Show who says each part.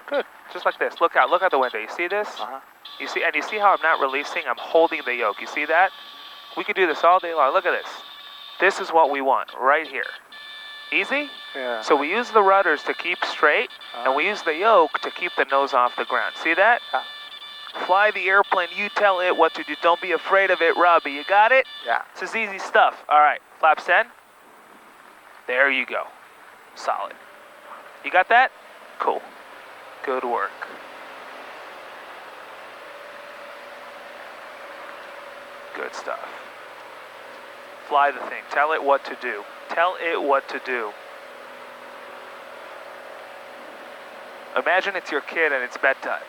Speaker 1: Good. Just like this. Look out. Look out the window. You see this?
Speaker 2: Uh-huh.
Speaker 1: You see, and you see how I'm not releasing? I'm holding the yoke. You see that? We could do this all day long. Look at this. This is what we want right here. Easy?
Speaker 2: Yeah.
Speaker 1: So we use the rudders to keep straight, and we use the yoke to keep the nose off the ground. See that?
Speaker 2: Yeah.
Speaker 1: Fly the airplane. You tell it what to do. Don't be afraid of it, Robbie. You got it?
Speaker 2: Yeah.
Speaker 1: This is easy stuff. All right. Flaps 10. There you go. Solid. You got that? Cool. Good work. Good stuff. Fly the thing. Tell it what to do. Tell it what to do. Imagine it's your kid and it's bedtime.